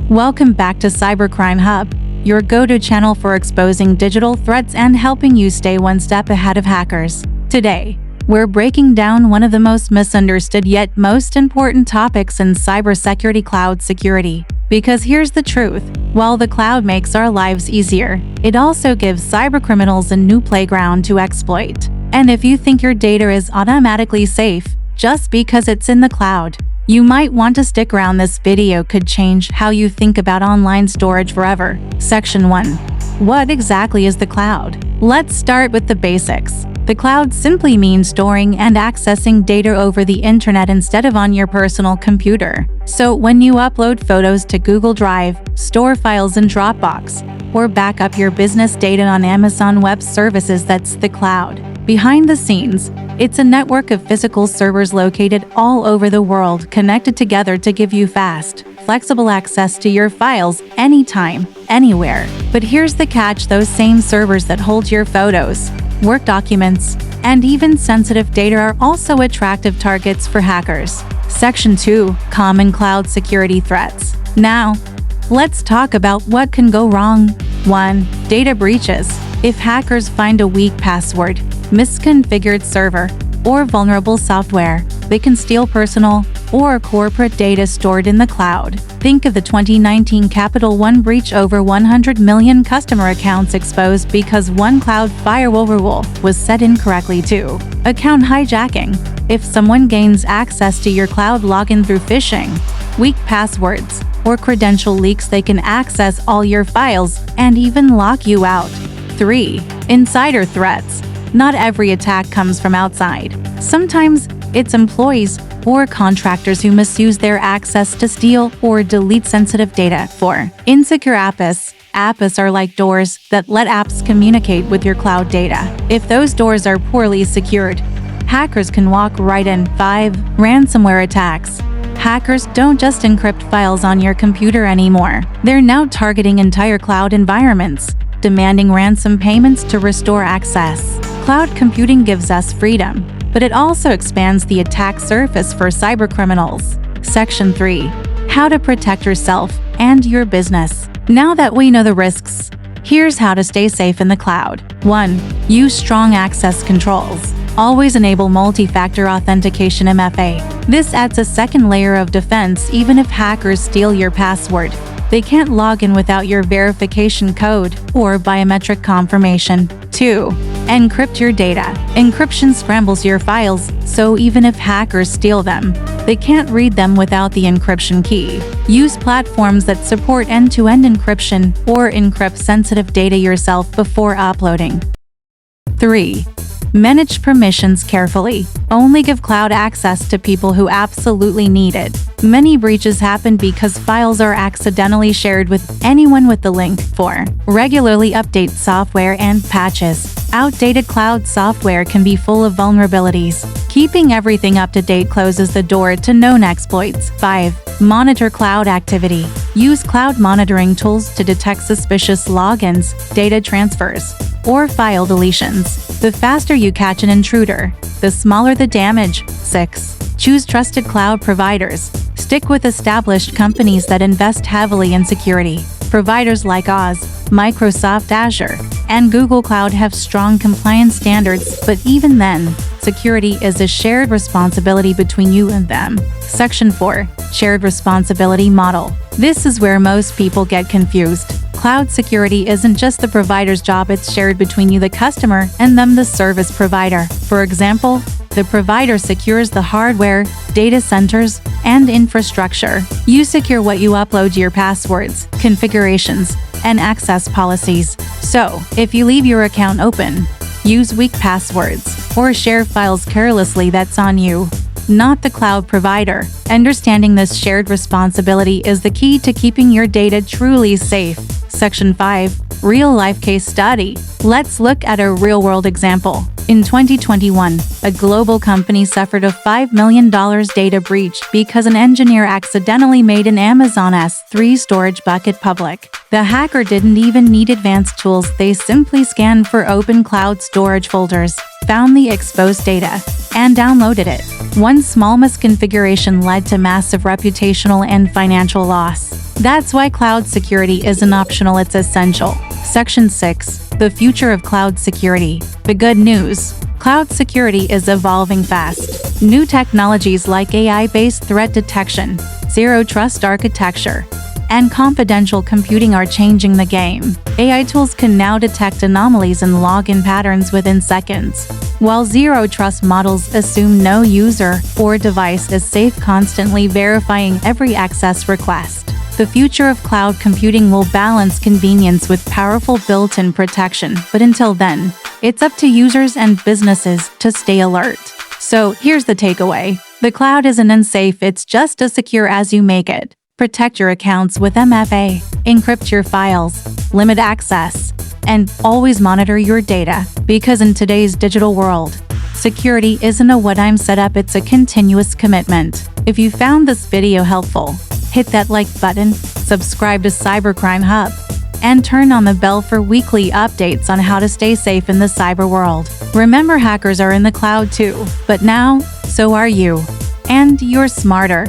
Welcome back to Cybercrime Hub, your go-to channel for exposing digital threats and helping you stay one step ahead of hackers. Today, we're breaking down one of the most misunderstood yet most important topics in cybersecurity: cloud security. Because here's the truth, while the cloud makes our lives easier, it also gives cybercriminals a new playground to exploit. And if you think your data is automatically safe just because it's in the cloud, you might want to stick around. This video could change how you think about online storage forever. Section 1. What exactly is the cloud? Let's start with the basics. The cloud simply means storing and accessing data over the internet instead of on your personal computer. So when you upload photos to Google Drive, store files in Dropbox, or back up your business data on Amazon Web Services, that's the cloud. Behind the scenes, it's a network of physical servers located all over the world, connected together to give you fast, flexible access to your files anytime, anywhere. But here's the catch: those same servers that hold your photos, work documents, and even sensitive data are also attractive targets for hackers. Section 2. Common cloud security threats. Now, let's talk about what can go wrong. 1. Data breaches. If hackers find a weak password, misconfigured server, or vulnerable software, they can steal personal or corporate data stored in the cloud. Think of the 2019 Capital One breach: over 100 million customer accounts exposed because one cloud firewall rule was set incorrectly. 2. Account hijacking. If someone gains access to your cloud login through phishing, weak passwords, or credential leaks, they can access all your files and even lock you out. 3. Insider threats. Not every attack comes from outside. Sometimes it's employees or contractors who misuse their access to steal or delete sensitive data. 4. Insecure apps. Apps are like doors that let apps communicate with your cloud data. If those doors are poorly secured, hackers can walk right in. 5. Ransomware attacks. Hackers don't just encrypt files on your computer anymore. They're now targeting entire cloud environments, demanding ransom payments to restore access. Cloud computing gives us freedom, but it also expands the attack surface for cybercriminals. Section 3. How to protect yourself and your business. Now that we know the risks, here's how to stay safe in the cloud. 1. Use strong access controls. Always enable multi-factor authentication (MFA). This adds a second layer of defense. Even if hackers steal your password, they can't log in without your verification code or biometric confirmation. 2. Encrypt your data. Encryption scrambles your files, so even if hackers steal them, they can't read them without the encryption key. Use platforms that support end-to-end encryption or encrypt sensitive data yourself before uploading. 3. Manage permissions carefully. Only give cloud access to people who absolutely need it. Many breaches happen because files are accidentally shared with anyone with the link. 4. Regularly update software and patches. Outdated cloud software can be full of vulnerabilities. Keeping everything up to date closes the door to known exploits. 5. Monitor cloud activity. Use cloud monitoring tools to detect suspicious logins, data transfers, or file deletions. The faster you catch an intruder, the smaller the damage. 6. Choose trusted cloud providers. Stick with established companies that invest heavily in security. Providers like Oz, Microsoft Azure, and Google Cloud have strong compliance standards, but even then, security is a shared responsibility between you and them. Section 4. Shared responsibility model. This is where most people get confused. Cloud security isn't just the provider's job, it's shared between you, the customer, and them, the service provider. For example, the provider secures the hardware, data centers, and infrastructure. You secure what you upload: your passwords, configurations, and access policies. So, if you leave your account open, use weak passwords, or share files carelessly, that's on you, not the cloud provider. Understanding this shared responsibility is the key to keeping your data truly safe. Section 5. Real-life case study. Let's look at a real-world example. In 2021, a global company suffered a $5 million data breach because an engineer accidentally made an Amazon S3 storage bucket public. The hacker didn't even need advanced tools, they simply scanned for open cloud storage folders, found the exposed data, and downloaded it. One small misconfiguration led to massive reputational and financial loss. That's why cloud security isn't optional, it's essential. Section 6. The future of cloud security. The good news. Cloud security is evolving fast. New technologies like AI-based threat detection, zero-trust architecture, and confidential computing are changing the game. AI tools can now detect anomalies and login patterns within seconds, while zero-trust models assume no user or device is safe, constantly verifying every access request. The future of cloud computing will balance convenience with powerful built-in protection, but until then, it's up to users and businesses to stay alert. So here's the takeaway. The cloud isn't unsafe, it's just as secure as you make it. Protect your accounts with MFA, encrypt your files, limit access, and always monitor your data, because in today's digital world, security isn't a one-time setup, it's a continuous commitment. If you found this video helpful, hit that like button, subscribe to Cybercrime Hub, and turn on the bell for weekly updates on how to stay safe in the cyber world. Remember, hackers are in the cloud too, but now, so are you. And you're smarter.